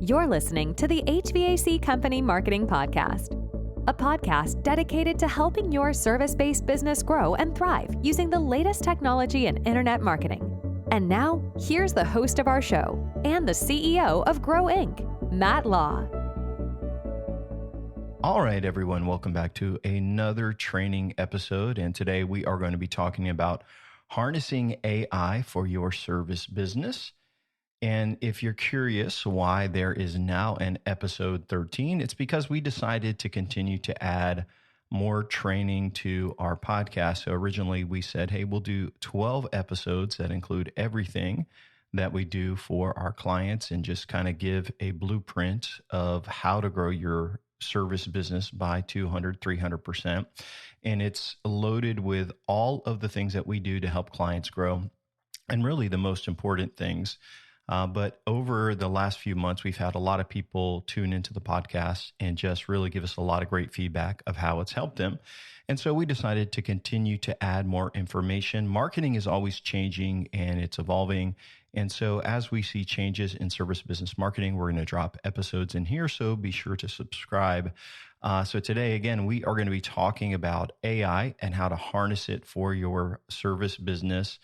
You're listening to the HVAC Company Marketing Podcast, a podcast dedicated to helping your service-based business grow and thrive using the latest technology in internet marketing. And now, here's the host of our show and the CEO of Grow Inc., Matt Law. All right, everyone, welcome back to another training episode. And today we are going to be talking about harnessing AI for your service business. And if you're curious why there is now an episode 13, it's because we decided to continue to add more training to our podcast. So originally we said, hey, we'll do 12 episodes that include everything that we do for our clients and just kind of give a blueprint of how to grow your service business by 200, 300%. And it's loaded with all of the things that we do to help clients grow and really the most important things. But over the last few months, we've had a lot of people tune into the podcast and just really give us a lot of great feedback of how it's helped them. And so we decided to continue to add more information. Marketing is always changing and it's evolving. And so as we see changes in service business marketing, we're going to drop episodes in here. So be sure to subscribe. So today, again, we are going to be talking about AI and how to harness it for your service business.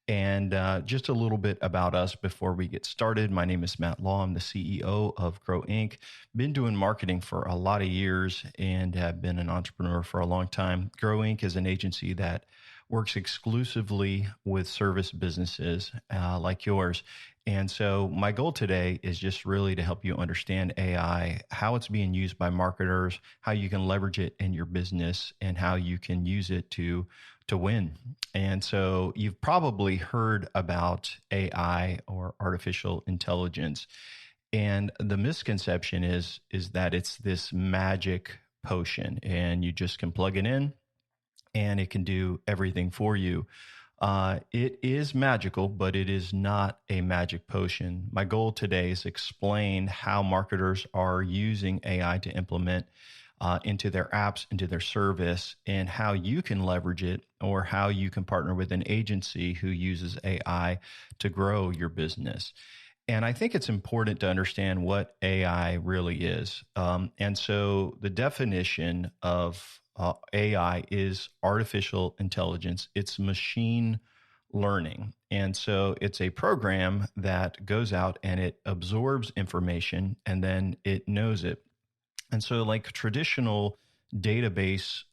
And just a little bit about us before we get started. My name is Matt Law. I'm the CEO of Grow Inc. Been doing marketing for a lot of years and have been an entrepreneur for a long time. Grow Inc. is an agency that works exclusively with service businesses like yours. And so my goal today is just really to help you understand AI, how it's being used by marketers, how you can leverage it in your business, and how you can use it to win. And so you've probably heard about AI or artificial intelligence. And the misconception is that it's this magic potion and you just can plug it in and it can do everything for you. It is magical, but it is not a magic potion. My goal today is to explain how marketers are using AI to implement into their apps, into their service, and how you can leverage it or how you can partner with an agency who uses AI to grow your business. And I think it's important to understand what AI really is. And so the definition of AI is artificial intelligence. It's machine learning. And so it's a program that goes out and it absorbs information and then it knows it. And so like traditional database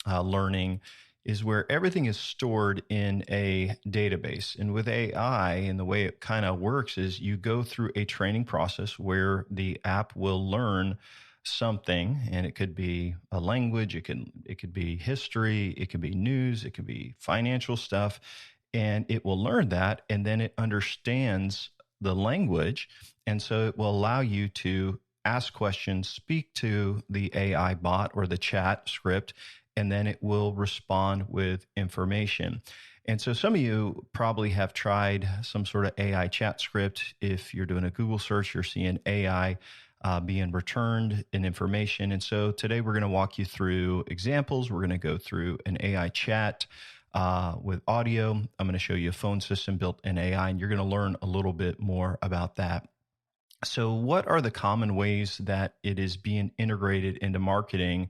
learning is where everything is stored in a database. And with AI, and the way it kind of works is you go through a training process where the app will learn something, and it could be a language, it could be history, it could be news, it could be financial stuff, and it will learn that, and then it understands the language, and so it will allow you to ask questions, speak to the AI bot or the chat script, and then it will respond with information. And so some of you probably have tried some sort of AI chat script. If you're doing a Google search, you're seeing AI being returned in information. And so today we're going to walk you through examples. We're going to go through an AI chat with audio. I'm going to show you a phone system built in AI, and you're going to learn a little bit more about that. So what are the common ways that it is being integrated into marketing?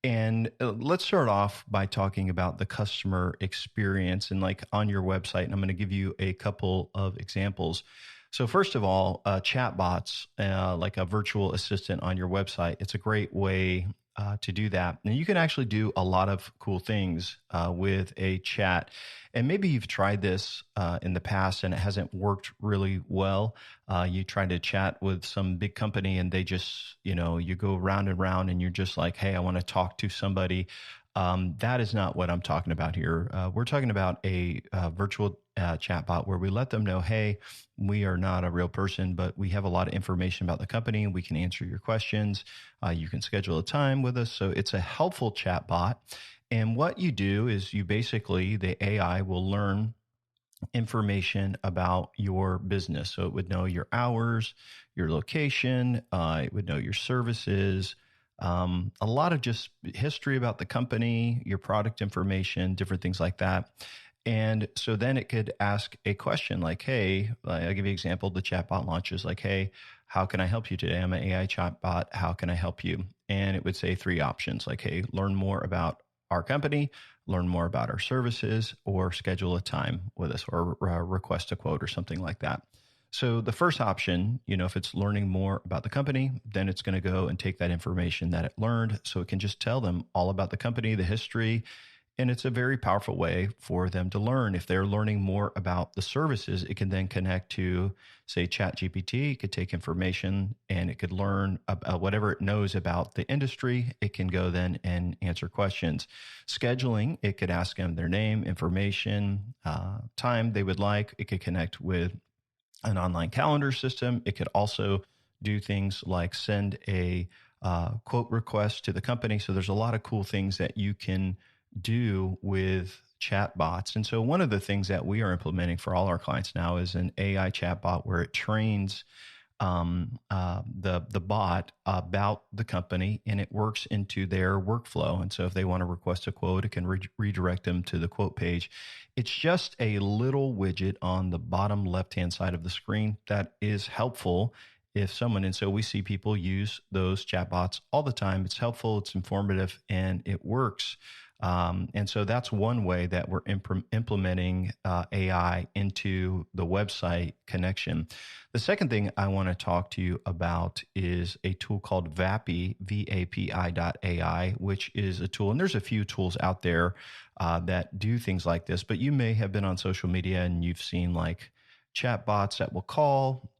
And let's start off by talking about the customer experience and like on your website. And I'm going to give you a couple of examples. So first of all, chatbots, like a virtual assistant on your website, it's a great way to do that. And you can actually do a lot of cool things with a chat. And maybe you've tried this in the past and it hasn't worked really well. You try to chat with some big company and they just, you go round and round and you're just like, hey, I want to talk to somebody. That is not what I'm talking about here. We're talking about a virtual chatbot where we let them know, hey, we are not a real person, but we have a lot of information about the company. We can answer your questions. You can schedule a time with us. So it's a helpful chatbot. And what you do is the AI will learn information about your business. So it would know your hours, your location, it would know your services, a lot of just history about the company, your product information, different things like that. And so then it could ask a question like, hey, I'll give you an example. The chatbot launches like, hey, how can I help you today? I'm an AI chatbot. How can I help you? And it would say three options like, hey, learn more about our company, learn more about our services, or schedule a time with us, or request a quote or something like that. So the first option, if it's learning more about the company, then it's going to go and take that information that it learned. So it can just tell them all about the company, the history, and it's a very powerful way for them to learn. If they're learning more about the services, it can then connect to, say, ChatGPT. It could take information and it could learn whatever it knows about the industry. It can go then and answer questions. Scheduling, it could ask them their name, information, time they would like. It could connect with an online calendar system. It could also do things like send a quote request to the company. So there's a lot of cool things that you can do with chatbots. And so one of the things that we are implementing for all our clients now is an AI chatbot where it trains the bot about the company, and it works into their workflow. And so if they want to request a quote, it can redirect them to the quote page. It's just a little widget on the bottom left-hand side of the screen that is helpful if someone, and so we see people use those chatbots all the time. It's helpful, it's informative, and it works. And so that's one way that we're implementing AI into the website connection. The second thing I want to talk to you about is a tool called VAPI, VAPI.ai, which is a tool, and there's a few tools out there that do things like this, but you may have been on social media and you've seen like chat bots that will call,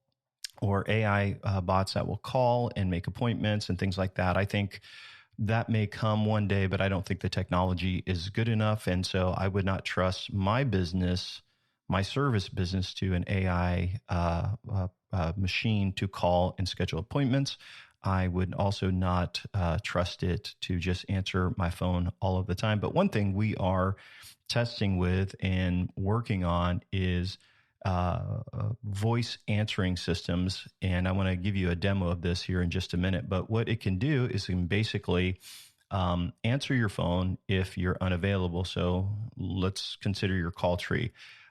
or AI bots that will call and make appointments and things like that. I think that may come one day, but I don't think the technology is good enough. And so I would not trust my business, my service business, to an AI machine to call and schedule appointments. I would also not trust it to just answer my phone all of the time. But one thing we are testing with and working on is voice answering systems. And I want to give you a demo of this here in just a minute. But what it can do is it can basically answer your phone if you're unavailable. So let's consider your call tree.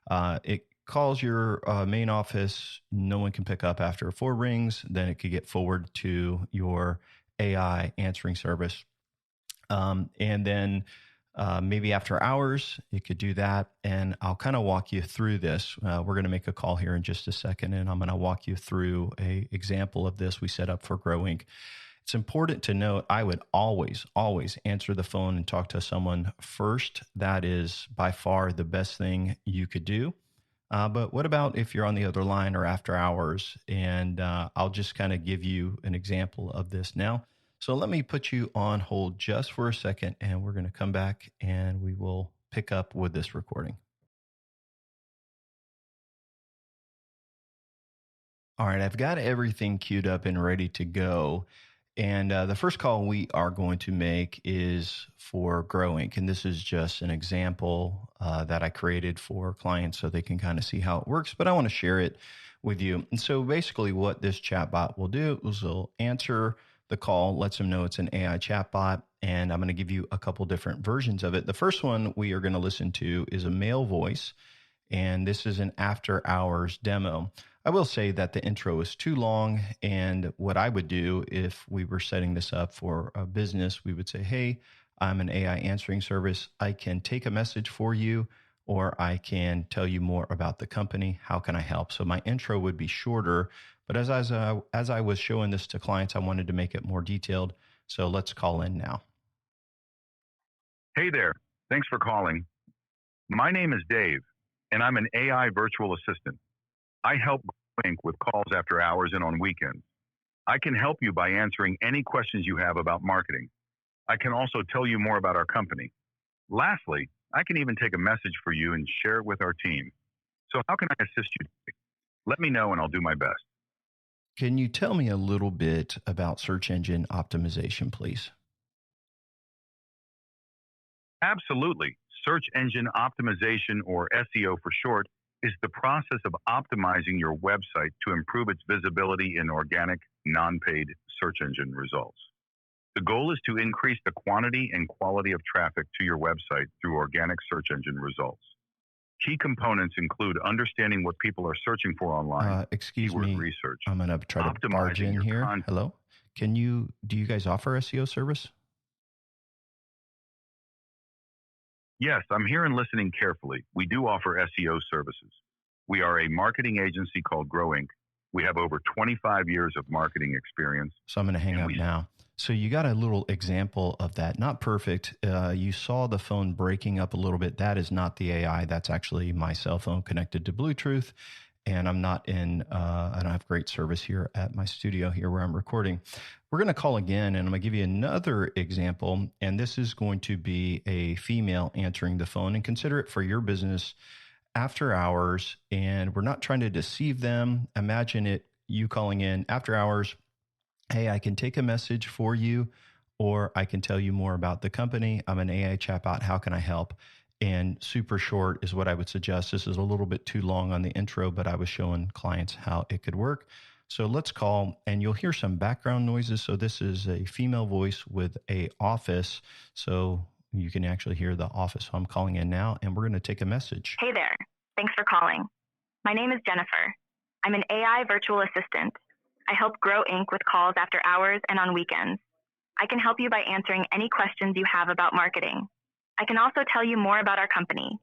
It calls your main office. No one can pick up after 4 rings. Then it could get forwarded to your AI answering service. And then maybe after hours, it could do that. And I'll kind of walk you through this. We're going to make a call here in just a second, and I'm going to walk you through an example of this we set up for Grow Inc. It's important to note, I would always answer the phone and talk to someone first. That is by far the best thing you could do. But what about if you're on the other line or after hours? And I'll just kind of give you an example of this now. So let me put you on hold just for a second, and we're going to come back and we will pick up with this recording. All right, I've got everything queued up and ready to go. And the first call we are going to make is for Grow Inc. And this is just an example that I created for clients so they can kind of see how it works, but I want to share it with you. And so basically what this chatbot will do is it'll answer the call, lets them know it's an AI chatbot, and I'm going to give you a couple different versions of it. The first one we are going to listen to is a male voice, and this is an after hours demo. I will say that the intro is too long, and what I would do if we were setting this up for a business, we would say, hey, I'm an AI answering service. I can take a message for you, or I can tell you more about the company. How can I help? So my intro would be shorter, but as I was showing this to clients, I wanted to make it more detailed. So let's call in now. Hey there. Thanks for calling. My name is Dave, and I'm an AI virtual assistant. I help Inc. with calls after hours and on weekends. I can help you by answering any questions you have about marketing. I can also tell you more about our company. Lastly, I can even take a message for you and share it with our team. So how can I assist you today? Let me know and I'll do my best. Can you tell me a little bit about search engine optimization, please? Absolutely. Search engine optimization, or SEO for short, is the process of optimizing your website to improve its visibility in organic, non-paid search engine results. The goal is to increase the quantity and quality of traffic to your website through organic search engine results. Key components include understanding what people are searching for online, Excuse keyword me, research, I'm going to try to barge optimizing in your here. content. Hello? Do you guys offer SEO service? Yes, I'm here and listening carefully. We do offer SEO services. We are a marketing agency called Grow Inc. We have over 25 years of marketing experience. So I'm going to hang up now. So you got a little example of that. Not perfect. You saw the phone breaking up a little bit. That is not the AI. That's actually my cell phone connected to Bluetooth. And I'm not I don't have great service here at my studio here where I'm recording. We're going to call again, and I'm going to give you another example. And this is going to be a female answering the phone, and consider it for your business after hours. And we're not trying to deceive them. Imagine it, you calling in after hours. Hey, I can take a message for you, or I can tell you more about the company. I'm an AI chatbot. How can I help? And super short is what I would suggest. This is a little bit too long on the intro, but I was showing clients how it could work. So let's call, and you'll hear some background noises. So this is a female voice with a office. So you can actually hear the office. So I'm calling in now, and we're going to take a message. Hey there. Thanks for calling. My name is Jennifer. I'm an AI virtual assistant. I help Grow Inc. with calls after hours and on weekends. I can help you by answering any questions you have about marketing. I can also tell you more about our company.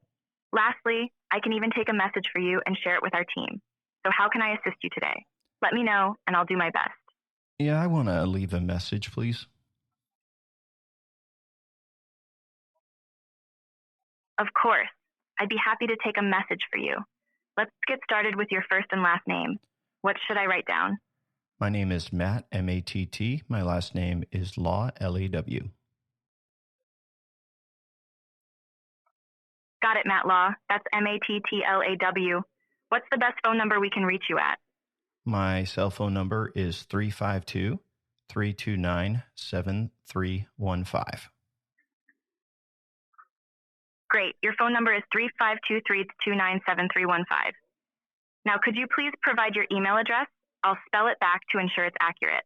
Lastly, I can even take a message for you and share it with our team. So how can I assist you today? Let me know, and I'll do my best. Yeah, I want to leave a message, please. Of course. I'd be happy to take a message for you. Let's get started with your first and last name. What should I write down? My name is Matt, M-A-T-T. My last name is Law, L-A-W. Got it, Matt Law. That's M-A-T-T-L-A-W. What's the best phone number we can reach you at? My cell phone number is 352-329-7315. Great. Your phone number is 352-329-7315. Now, could you please provide your email address? I'll spell it back to ensure it's accurate.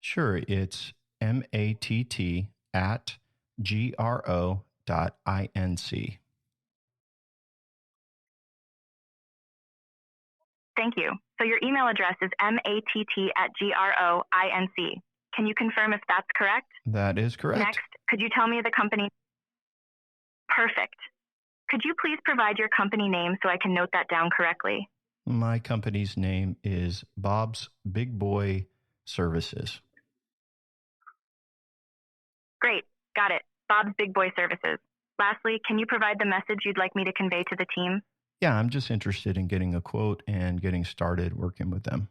Sure. It's matt@gro.inc. Thank you. So your email address is matt@gro.inc. Can you confirm if that's correct? That is correct. Next, could you tell me the company? Perfect. Could you please provide your company name so I can note that down correctly? My company's name is Bob's Big Boy Services. Great. Got it. Bob's Big Boy Services. Lastly, can you provide the message you'd like me to convey to the team? Yeah, I'm just interested in getting a quote and getting started working with them.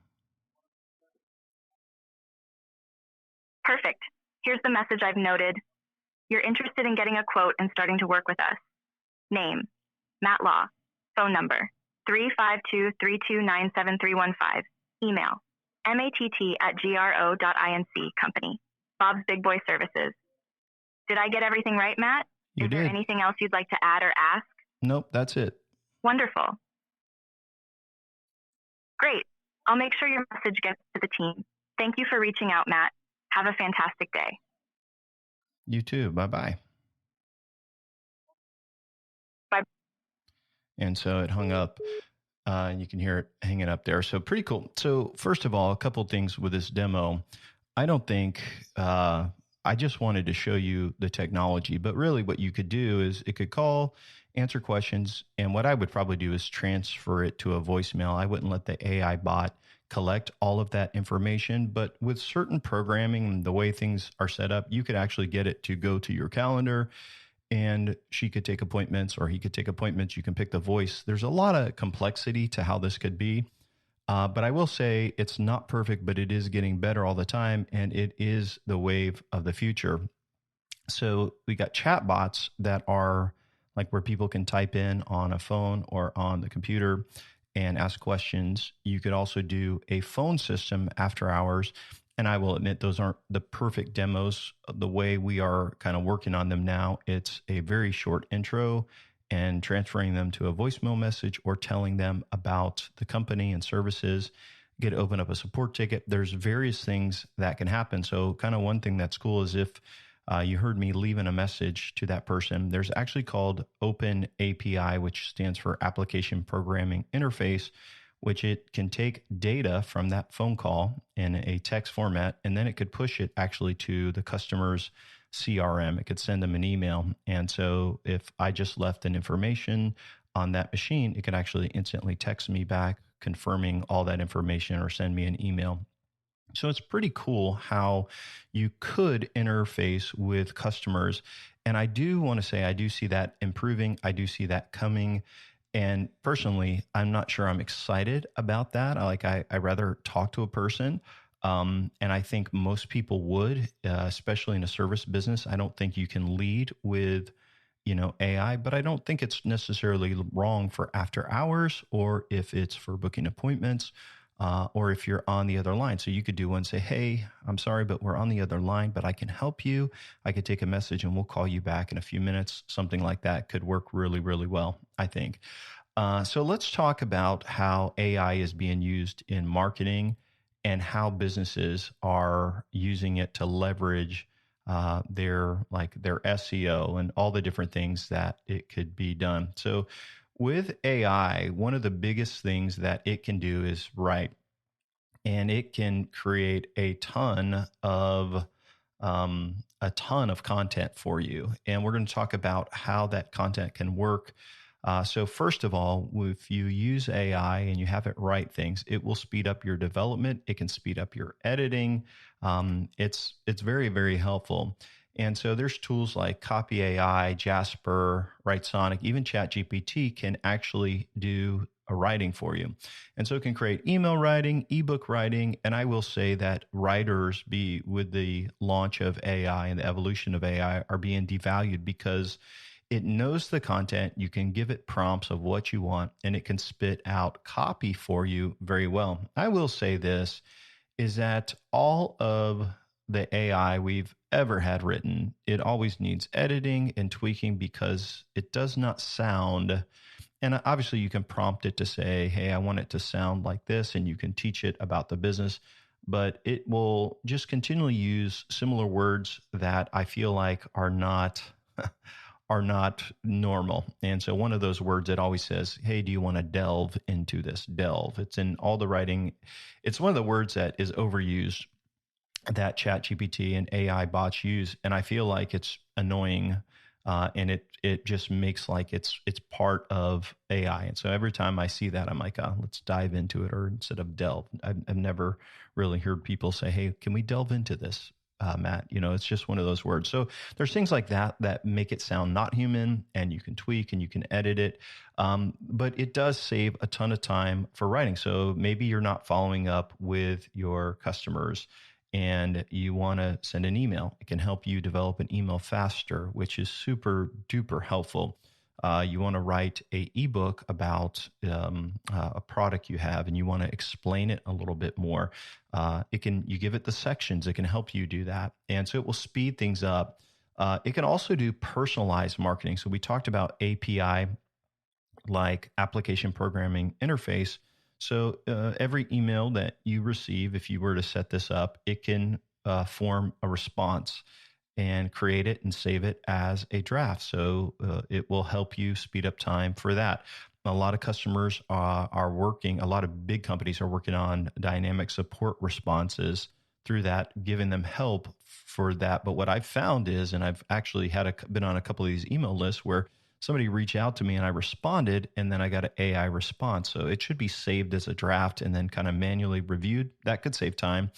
Perfect. Here's the message I've noted. You're interested in getting a quote and starting to work with us. Name, Matt Law. Phone number, 352-329-7315. Email, matt@gro.inc. Company, Bob's Big Boy Services. Did I get everything right, Matt? You did. Is there anything else you'd like to add or ask? Nope, that's it. Wonderful. Great. I'll make sure your message gets to the team. Thank you for reaching out, Matt. Have a fantastic day. You too. Bye-bye. Bye. And so it hung up. And you can hear it hanging up there. So pretty cool. So first of all, a couple things with this demo. I don't think, I just wanted to show you the technology, but really what you could do is it could call, answer questions. And what I would probably do is transfer it to a voicemail. I wouldn't let the AI bot collect all of that information, but with certain programming and the way things are set up, you could actually get it to go to your calendar, and she could take appointments or he could take appointments. You can pick the voice. There's a lot of complexity to how this could be. But I will say it's not perfect, but it is getting better all the time. And it is the wave of the future. So we got chat bots that are like where people can type in on a phone or on the computer and ask questions. You could also do a phone system after hours. And I will admit, those aren't the perfect demos. The way we are kind of working on them now, it's a very short intro and transferring them to a voicemail message or telling them about the company and services, get to open up a support ticket. There's various things that can happen. So kind of one thing that's cool is if you heard me leaving a message to that person. There's actually called Open API, which stands for Application Programming Interface, which it can take data from that phone call in a text format, and then it could push it actually to the customer's CRM. It could send them an email. And so if I just left an information on that machine, it could actually instantly text me back confirming all that information or send me an email. So it's pretty cool how you could interface with customers. And I do want to say, I do see that improving. I do see that coming. And personally, I'm not sure I'm excited about that. I rather talk to a person. And I think most people would, especially in a service business. I don't think you can lead with, AI, but I don't think it's necessarily wrong for after hours or if it's for booking appointments. Or if you're on the other line. So you could do one, say, hey, I'm sorry, but we're on the other line, but I can help you. I could take a message and we'll call you back in a few minutes. Something like that could work really, really well, I think. So let's talk about how AI is being used in marketing and how businesses are using it to leverage their SEO and all the different things that it could be done. So with AI, one of the biggest things that it can do is write, and it can create a ton of content for you. And we're going to talk about how that content can work. So first of all, if you use AI and you have it write things, it will speed up your development. It can speed up your editing. It's very, very helpful. And so there's tools like Copy AI, Jasper, WriteSonic, even ChatGPT can actually do a writing for you. And so it can create email writing, ebook writing. And I will say that writers, with the launch of AI and the evolution of AI, are being devalued because it knows the content. You can give it prompts of what you want, and it can spit out copy for you very well. I will say this is that all of the AI we've ever had written, it always needs editing and tweaking because it does not sound. And obviously, you can prompt it to say, hey, I want it to sound like this, and you can teach it about the business, but it will just continually use similar words that I feel like are not normal. And so one of those words, it always says, hey, do you want to delve into this? Delve. It's in all the writing. It's one of the words that is overused that ChatGPT and AI bots use, and I feel like it's annoying, and it just makes like it's part of AI. And so every time I see that, I'm like, let's dive into it, or instead of delve. I've never really heard people say, hey, can we delve into this, Matt? It's just one of those words. So there's things like that make it sound not human, and you can tweak and you can edit it. But it does save a ton of time for writing. So maybe you're not following up with your customers and you want to send an email. It can help you develop an email faster, which is super duper helpful. You want to write a ebook about a product you have, and you want to explain it a little bit more. You give it the sections. It can help you do that, and so it will speed things up. It can also do personalized marketing. So we talked about API, like Application Programming Interface. So every email that you receive, if you were to set this up, it can form a response and create it and save it as a draft. So it will help you speed up time for that. A lot of customers are working, a lot of big companies are working on dynamic support responses through that, giving them help for that. But what I've found is, and I've actually been on a couple of these email lists where somebody reached out to me and I responded, and then I got an AI response. So it should be saved as a draft and then kind of manually reviewed. That could save time.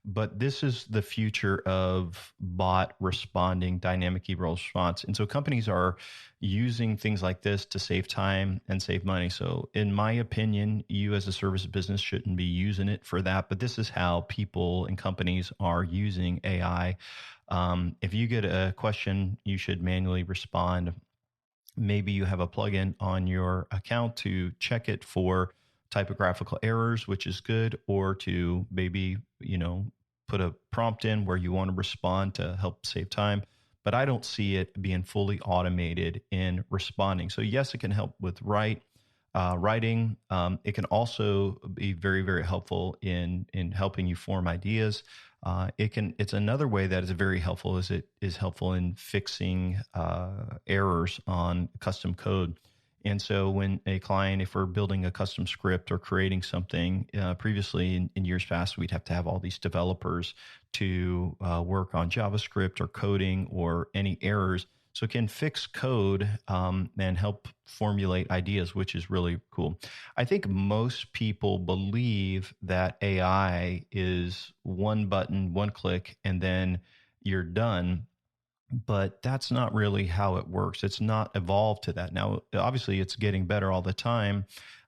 But this is the future of bot responding, dynamic email response. And so companies are using things like this to save time and save money. So in my opinion, you as a service business shouldn't be using it for that. But this is how people and companies are using AI. If you get a question, you should manually respond. Maybe you have a plugin on your account to check it for typographical errors, which is good, or to maybe, put a prompt in where you want to respond to help save time. But I don't see it being fully automated in responding. So yes, it can help with write. writing. It can also be very, very helpful in helping you form ideas. It's another way that is very helpful, is it is helpful in fixing errors on custom code. And so when a client, if we're building a custom script or creating something, previously in years past, we'd have to have all these developers to work on JavaScript or coding or any errors. So it can fix code and help formulate ideas, which is really cool. I think most people believe that AI is one button, one click, and then you're done. But that's not really how it works. It's not evolved to that. Now, obviously, it's getting better all the time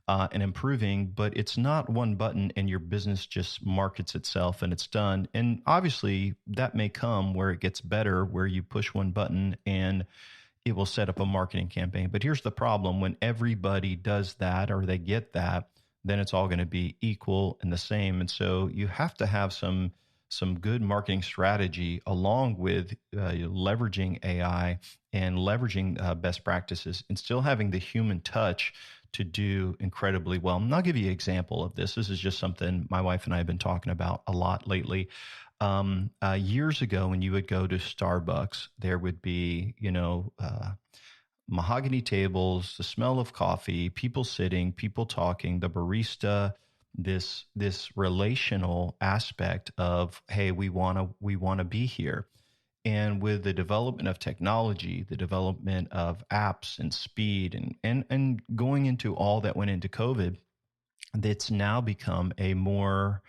and improving, but it's not one button and your business just markets itself and it's done. And obviously, that may come where it gets better, where you push one button and it will set up a marketing campaign. But here's the problem: when everybody does that or they get that, then it's all going to be equal and the same. And so you have to have some good marketing strategy along with leveraging AI and leveraging best practices and still having the human touch to do incredibly well. And I'll give you an example of this. This is just something my wife and I have been talking about a lot lately. Years ago, when you would go to Starbucks, there would be, mahogany tables, the smell of coffee, people sitting, people talking, the barista, this relational aspect of, hey, we want to be here. And with the development of technology, the development of apps and speed and going into all that went into COVID, it's now become a more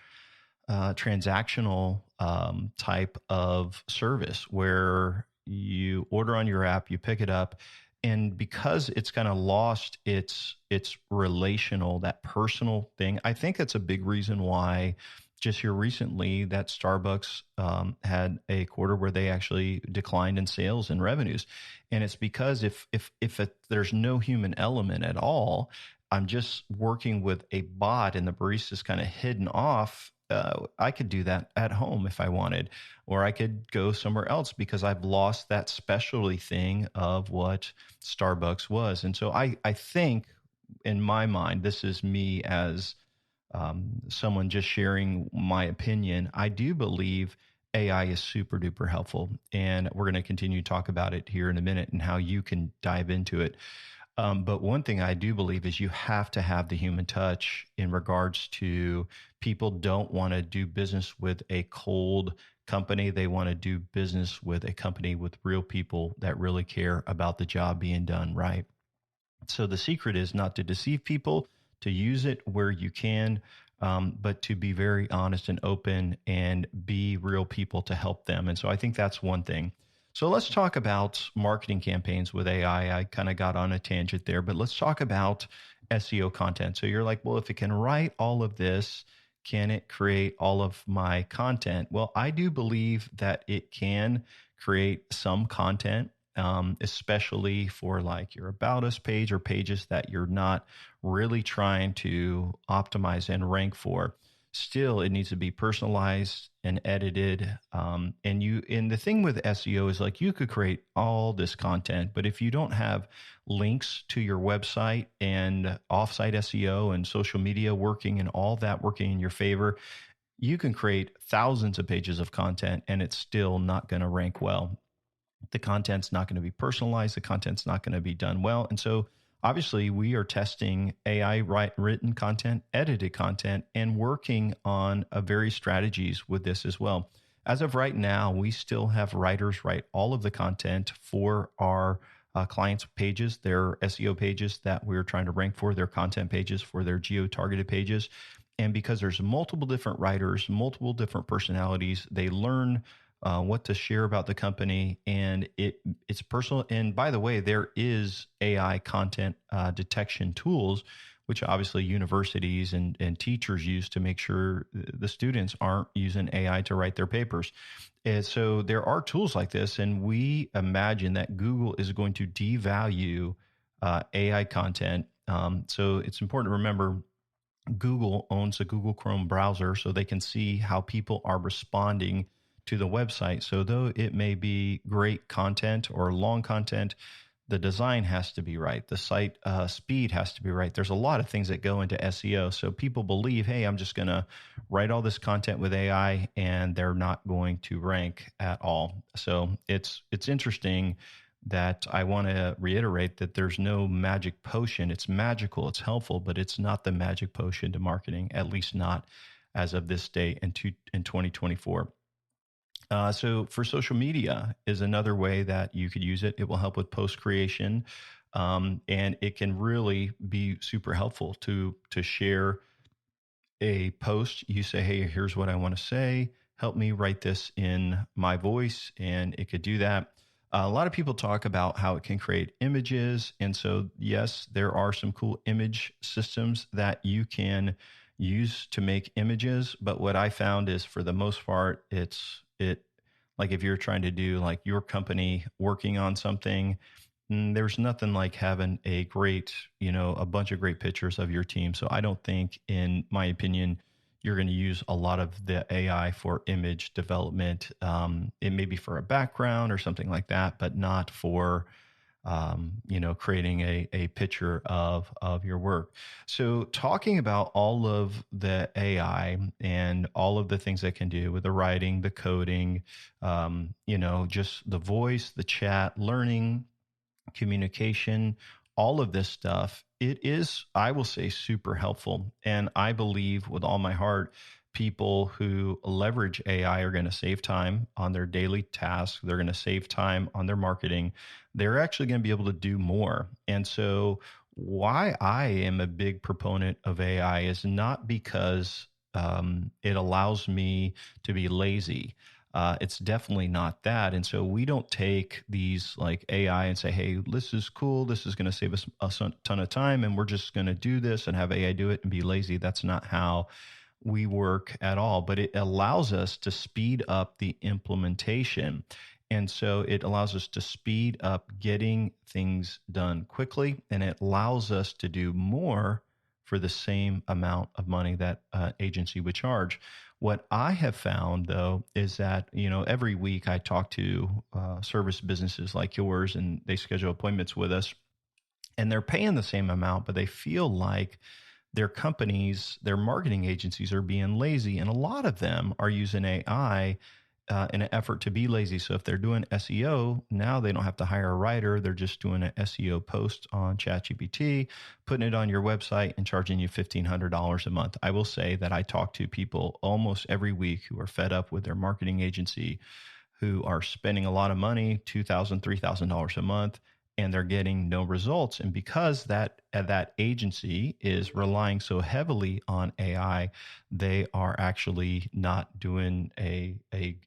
transactional type of service where you order on your app, you pick it up, and because it's kind of lost its relational, that personal thing, I think that's a big reason why just here recently that Starbucks had a quarter where they actually declined in sales and revenues. And it's because if there's no human element at all, I'm just working with a bot and the barista's kind of hidden off. I could do that at home if I wanted, or I could go somewhere else because I've lost that specialty thing of what Starbucks was. And so I think in my mind, this is me as someone just sharing my opinion. I do believe AI is super duper helpful, and we're going to continue to talk about it here in a minute and how you can dive into it. But one thing I do believe is you have to have the human touch in regards to people don't want to do business with a cold company. They want to do business with a company with real people that really care about the job being done right. So the secret is not to deceive people, to use it where you can, but to be very honest and open and be real people to help them. And so I think that's one thing. So let's talk about marketing campaigns with AI. I kind of got on a tangent there, but let's talk about SEO content. So you're like, well, if it can write all of this, can it create all of my content? Well, I do believe that it can create some content, especially for like your About Us page or pages that you're not really trying to optimize and rank for. Still, it needs to be personalized and edited. And the thing with SEO is like you could create all this content, but if you don't have links to your website and offsite SEO and social media working and all that working in your favor, you can create thousands of pages of content and it's still not going to rank well. The content's not going to be personalized. The content's not going to be done well. And so obviously, we are testing AI written content, edited content, and working on various strategies with this as well. As of right now, we still have writers write all of the content for our clients' pages, their SEO pages that we're trying to rank for, their content pages, for their geo-targeted pages. And because there's multiple different writers, multiple different personalities, they learn what to share about the company, and it's personal. And by the way, there is AI content detection tools, which obviously universities and teachers use to make sure the students aren't using AI to write their papers. And so there are tools like this, and we imagine that Google is going to devalue AI content. So it's important to remember Google owns the Google Chrome browser, so they can see how people are responding to the website. So though it may be great content or long content, The design has to be right. The site speed has to be right. There's a lot of things that go into SEO. So people believe, hey, I'm just going to write all this content with AI, and they're not going to rank at all. So it's interesting that I want to reiterate that there's no magic potion. It's magical, it's helpful, but it's not the magic potion to marketing, at least not as of this date in 2024. So for social media is another way that you could use it. It will help with post creation, and it can really be super helpful to share a post. You say, hey, here's what I want to say. Help me write this in my voice, and it could do that. A lot of people talk about how it can create images. And so, yes, there are some cool image systems that you can use to make images. But what I found is, for the most part, it like if you're trying to do like your company working on something, there's nothing like having a great, a bunch of great pictures of your team. So I don't think, in my opinion, you're going to use a lot of the AI for image development. It may be for a background or something like that, but not for, creating a picture of your work. So talking about all of the AI and all of the things that can do with the writing, the coding, just the voice, the chat, learning, communication, all of this stuff, it is, I will say, super helpful. And I believe with all my heart, people who leverage AI are going to save time on their daily tasks. They're going to save time on their marketing. They're actually going to be able to do more. And so why I am a big proponent of AI is not because it allows me to be lazy. It's definitely not that. And so we don't take these like AI and say, hey, this is cool. This is going to save us a ton of time, and we're just going to do this and have AI do it and be lazy. That's not how we work at all. But it allows us to speed up the implementation. And so it allows us to speed up getting things done quickly, and it allows us to do more for the same amount of money that agency would charge. What I have found, though, is that, every week I talk to service businesses like yours, and they schedule appointments with us, and they're paying the same amount, but they feel like their companies, their marketing agencies are being lazy. And a lot of them are using AI in an effort to be lazy. So if they're doing SEO, now they don't have to hire a writer. They're just doing an SEO post on ChatGPT, putting it on your website, and charging you $1,500 a month. I will say that I talk to people almost every week who are fed up with their marketing agency, who are spending a lot of money, $2,000, $3,000 a month, and they're getting no results. And because that agency is relying so heavily on AI, they are actually not doing a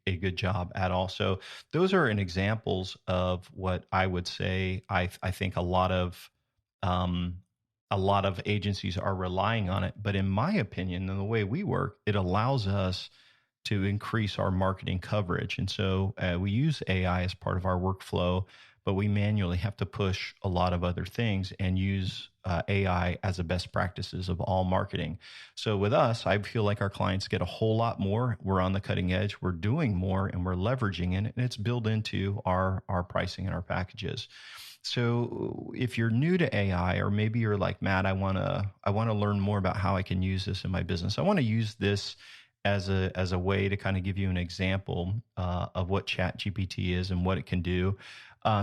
good job at all. So those are examples of what I would say. I think a lot of agencies are relying on it. But in my opinion, and the way we work, it allows us to increase our marketing coverage. And so we use AI as part of our workflow, but we manually have to push a lot of other things and use AI as a best practices of all marketing. So with us, I feel like our clients get a whole lot more. We're on the cutting edge. We're doing more, and we're leveraging it, and it's built into our pricing and our packages. So if you're new to AI, or maybe you're like, Matt, I want to learn more about how I can use this in my business. I want to use this as a way to kind of give you an example of what ChatGPT is and what it can do.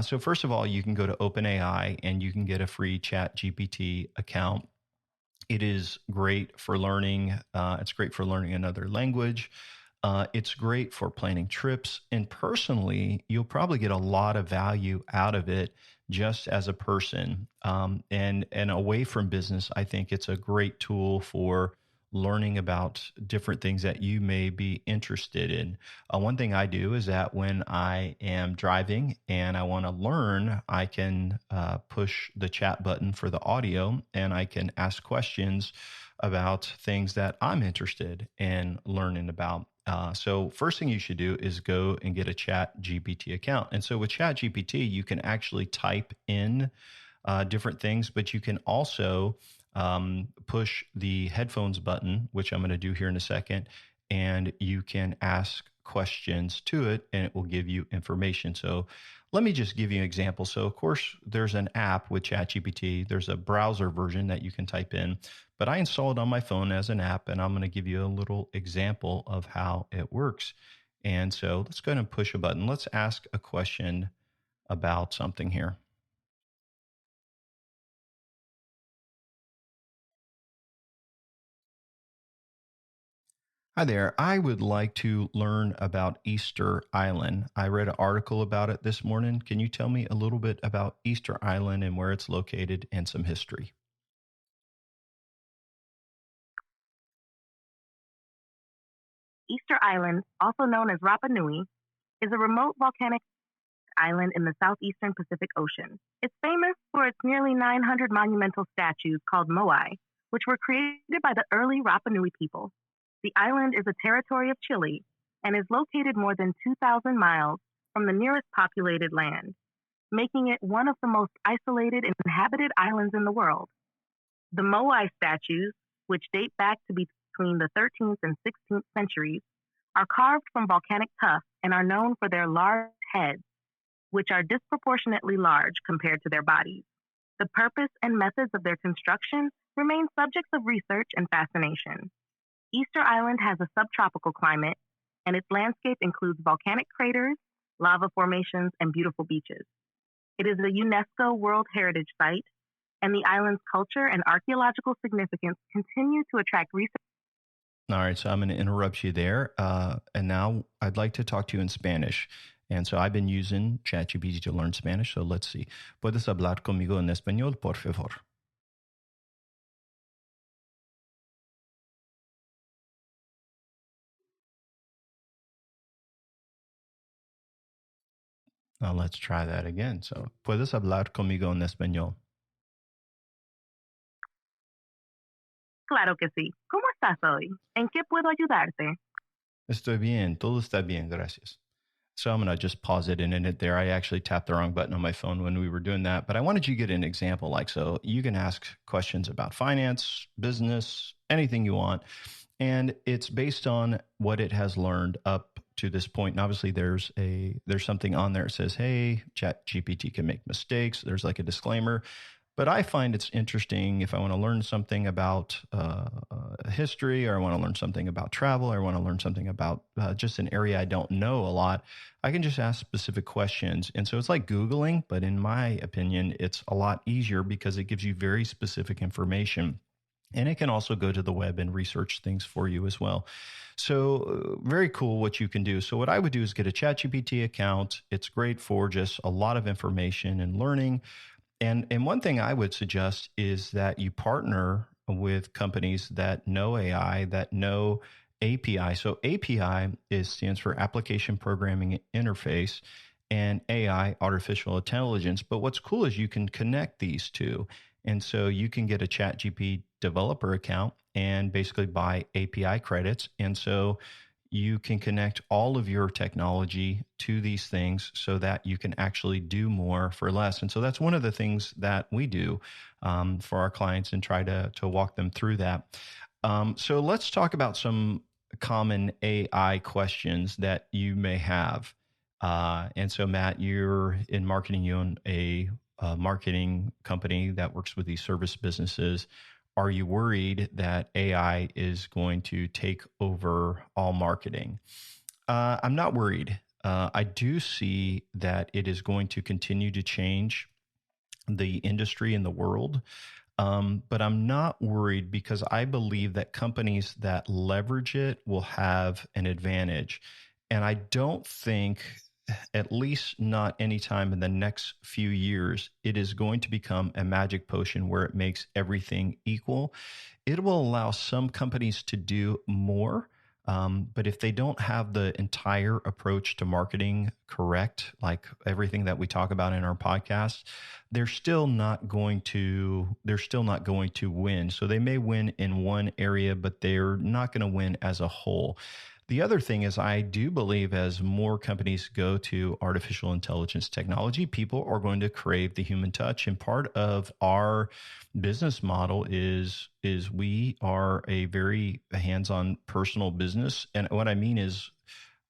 So first of all, you can go to OpenAI and you can get a free ChatGPT account. It is great for learning. It's great for learning another language. It's great for planning trips. And personally, you'll probably get a lot of value out of it just as a person. And away from business, I think it's a great tool for learning about different things that you may be interested in. One thing I do is that when I am driving and I want to learn, I can push the chat button for the audio, and I can ask questions about things that I'm interested in learning about. So first thing you should do is go and get a ChatGPT account. And so with ChatGPT, you can actually type in different things, but you can also push the headphones button, which I'm going to do here in a second, and you can ask questions to it and it will give you information. So let me just give you an example. So of course, there's an app with ChatGPT. There's a browser version that you can type in, but I installed it on my phone as an app, and I'm going to give you a little example of how it works. And so let's go ahead and push a button. Let's ask a question about something here. Hi there. I would like to learn about Easter Island. I read an article about it this morning. Can you tell me a little bit about Easter Island and where it's located and some history? Easter Island, also known as Rapa Nui, is a remote volcanic island in the southeastern Pacific Ocean. It's famous for its nearly 900 monumental statues called moai, which were created by the early Rapa Nui people. The island is a territory of Chile and is located more than 2,000 miles from the nearest populated land, making it one of the most isolated and inhabited islands in the world. The moai statues, which date back to between the 13th and 16th centuries, are carved from volcanic tuff and are known for their large heads, which are disproportionately large compared to their bodies. The purpose and methods of their construction remain subjects of research and fascination. Easter Island has a subtropical climate, and its landscape includes volcanic craters, lava formations, and beautiful beaches. It is a UNESCO World Heritage Site, and the island's culture and archaeological significance continue to attract research. All right, so I'm going to interrupt you there. And now I'd like to talk to you in Spanish. And so I've been using ChatGPT to learn Spanish. So let's see. ¿Puedes hablar conmigo en español, por favor? Now let's try that again. So, ¿puedes hablar conmigo en español? Claro que sí. ¿Cómo estás hoy? ¿En qué puedo ayudarte? Estoy bien. Todo está bien. Gracias. So I'm going to just pause it and end it there. I actually tapped the wrong button on my phone when we were doing that, but I wanted you to get an example. Like, so you can ask questions about finance, business, anything you want. And it's based on what it has learned up to this point. And obviously there's something on there that says, hey, ChatGPT can make mistakes. There's like a disclaimer. But I find it's interesting if I want to learn something about history, or I want to learn something about travel, or I want to learn something about just an area I don't know a lot, I can just ask specific questions. And so it's like Googling, but in my opinion, it's a lot easier because it gives you very specific information. And it can also go to the web and research things for you as well. So very cool what you can do. So what I would do is get a ChatGPT account. It's great for just a lot of information and learning. And one thing I would suggest is that you partner with companies that know AI, that know API. So API stands for Application Programming Interface, and AI, artificial intelligence. But what's cool is you can connect these two. And so you can get a ChatGPT developer account and basically buy API credits. And so you can connect all of your technology to these things so that you can actually do more for less. And so that's one of the things that we do for our clients and try to walk them through that. So let's talk about some common AI questions that you may have. And so, Matt, you're in marketing, you own a marketing company that works with these service businesses. Are you worried that AI is going to take over all marketing? I'm not worried. I do see that it is going to continue to change the industry and the world. But I'm not worried because I believe that companies that leverage it will have an advantage. And I don't think, at least not anytime in the next few years, it is going to become a magic potion where it makes everything equal. It will allow some companies to do more. But if they don't have the entire approach to marketing correct, like everything that we talk about in our podcast, they're still not going to win. So they may win in one area, but they're not going to win as a whole. The other thing is, I do believe as more companies go to artificial intelligence technology, people are going to crave the human touch. And part of our business model is we are a very hands-on personal business. And what I mean is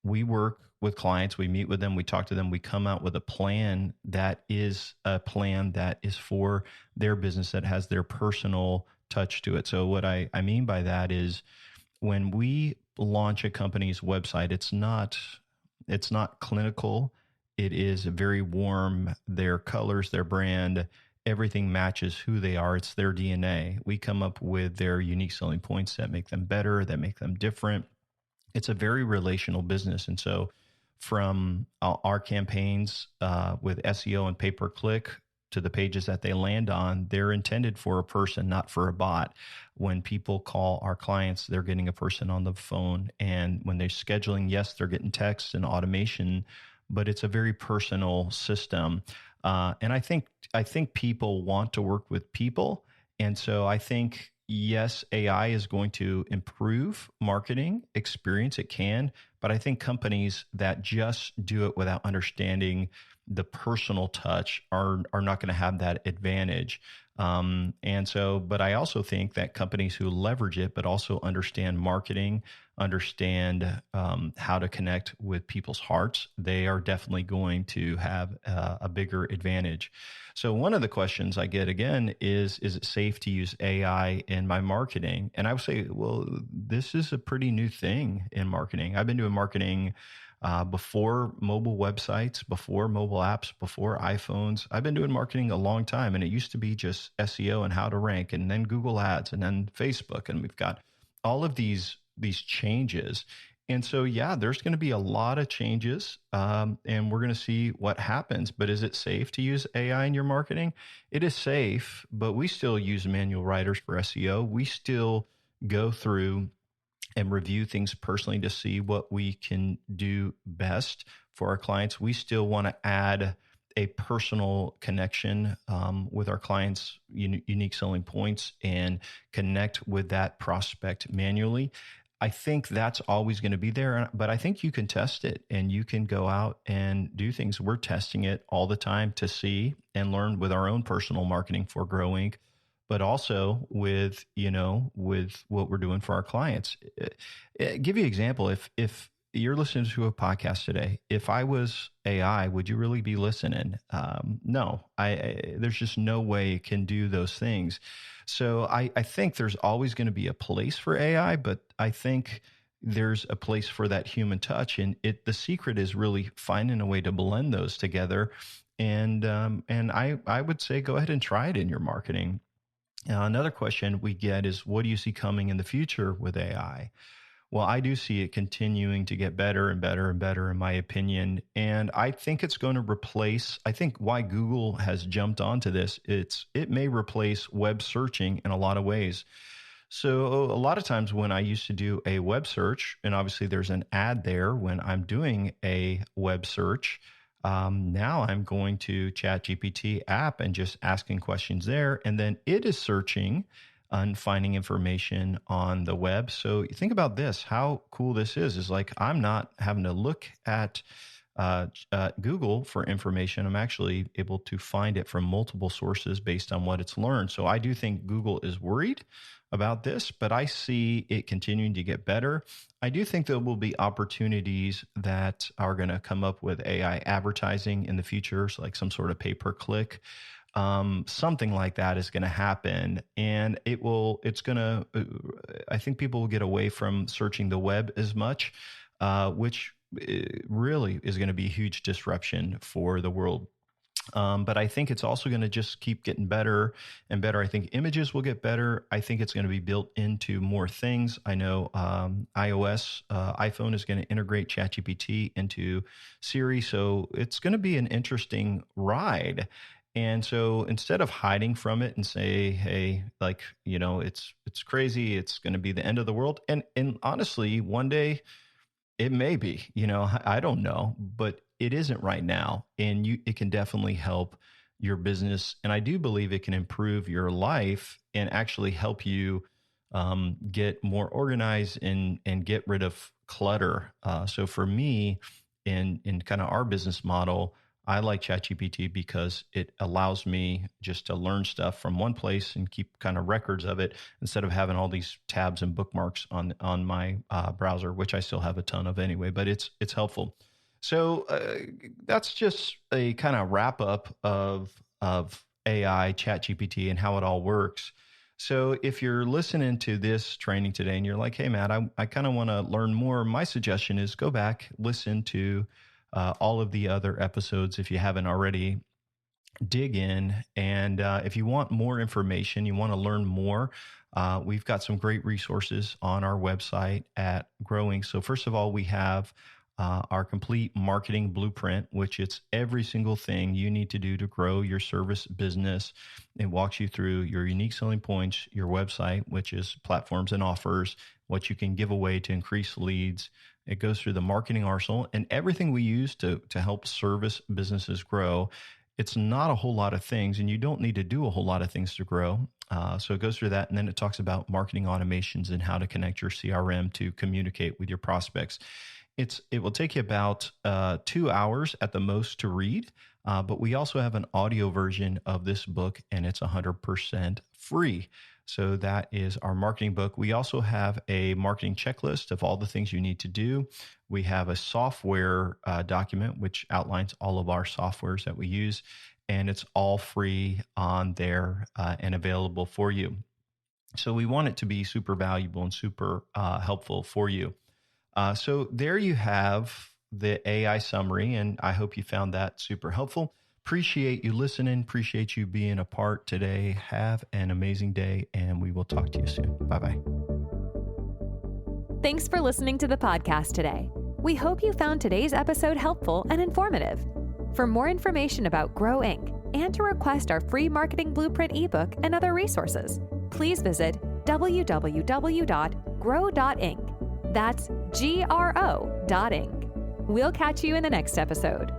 we work with clients, we meet with them, we talk to them, we come out with a plan that is for their business, that has their personal touch to it. So what I mean by that is, when we launch a company's website, it's not clinical. It is very warm. Their colors, their brand, everything matches who they are. It's their DNA. We come up with their unique selling points that make them better, that make them different. It's a very relational business. And so from our campaigns with SEO and pay-per-click to the pages that they land on, they're intended for a person, not for a bot. When people call our clients, they're getting a person on the phone. And when they're scheduling, yes, they're getting text and automation, but it's a very personal system. And I think people want to work with people. And so I think, yes, AI is going to improve marketing experience. It can, but I think companies that just do it without understanding the personal touch are not going to have that advantage. But I also think that companies who leverage it, but also understand marketing, understand how to connect with people's hearts, they are definitely going to have a bigger advantage. So one of the questions I get again is it safe to use AI in my marketing? And I would say, well, this is a pretty new thing in marketing. I've been doing marketing before mobile websites, before mobile apps, before iPhones. I've been doing marketing a long time, and it used to be just SEO and how to rank, and then Google Ads, and then Facebook, and we've got all of these changes. And so, yeah, there's going to be a lot of changes, and we're going to see what happens. But is it safe to use AI in your marketing? It is safe, but we still use manual writers for SEO. We still go through and review things personally to see what we can do best for our clients. We still want to add a personal connection with our clients' unique selling points and connect with that prospect manually. I think that's always going to be there, but I think you can test it and you can go out and do things. We're testing it all the time to see and learn with our own personal marketing for Grow Inc., but also with what we're doing for our clients. Give you an example. If you're listening to a podcast today, if I was AI, would you really be listening? No, there's just no way it can do those things. So I think there's always going to be a place for AI, but I think there's a place for that human touch. And the secret is really finding a way to blend those together. And I would say, go ahead and try it in your marketing. Another question we get is, what do you see coming in the future with AI? Well, I do see it continuing to get better and better and better, in my opinion. And I think it's going to replace, I think why Google has jumped onto this, it may replace web searching in a lot of ways. So a lot of times when I used to do a web search, and obviously there's an ad there when I'm doing a web search, now I'm going to ChatGPT app and just asking questions there, and then it is searching and finding information on the web. So you think about this, how cool this is like I'm not having to look at Google for information. I'm actually able to find it from multiple sources based on what it's learned. So I do think Google is worried about this, but I see it continuing to get better. I do think there will be opportunities that are going to come up with AI advertising in the future, so like some sort of pay-per-click. Something like that is going to happen, and I think people will get away from searching the web as much, which really is going to be a huge disruption for the world. But I think it's also going to just keep getting better and better. I think images will get better. I think it's going to be built into more things. I know iPhone is going to integrate ChatGPT into Siri. So it's going to be an interesting ride. And so instead of hiding from it and say, hey, it's crazy, it's going to be the end of the world. And honestly, one day it may be, I don't know, but it isn't right now. And it can definitely help your business. And I do believe it can improve your life and actually help you get more organized and get rid of clutter. So for me, in kind of our business model, I like ChatGPT because it allows me just to learn stuff from one place and keep kind of records of it instead of having all these tabs and bookmarks on my browser, which I still have a ton of anyway. But it's helpful. So that's just a kind of wrap up of AI, ChatGPT, and how it all works. So if you're listening to this training today and you're like, hey, Matt, I kind of want to learn more, my suggestion is go back, listen to all of the other episodes if you haven't already. Dig in. And if you want more information, you want to learn more, we've got some great resources on our website at Growing. So first of all, we have our complete marketing blueprint, which it's every single thing you need to do to grow your service business. It walks you through your unique selling points, your website, which is platforms and offers, what you can give away to increase leads. It goes through the marketing arsenal and everything we use to help service businesses grow. It's not a whole lot of things, and you don't need to do a whole lot of things to grow. So it goes through that, and then it talks about marketing automations and how to connect your CRM to communicate with your prospects. It will take you about 2 hours at the most to read, but we also have an audio version of this book, and it's 100% free. So that is our marketing book. We also have a marketing checklist of all the things you need to do. We have a software document, which outlines all of our softwares that we use, and it's all free on there and available for you. So we want it to be super valuable and super helpful for you. So there you have the AI summary, and I hope you found that super helpful. Appreciate you listening. Appreciate you being a part today. Have an amazing day, and we will talk to you soon. Bye-bye. Thanks for listening to the podcast today. We hope you found today's episode helpful and informative. For more information about Grow Inc. and to request our free marketing blueprint ebook and other resources, please visit www.grow.inc. That's GRO.inc. We'll catch you in the next episode.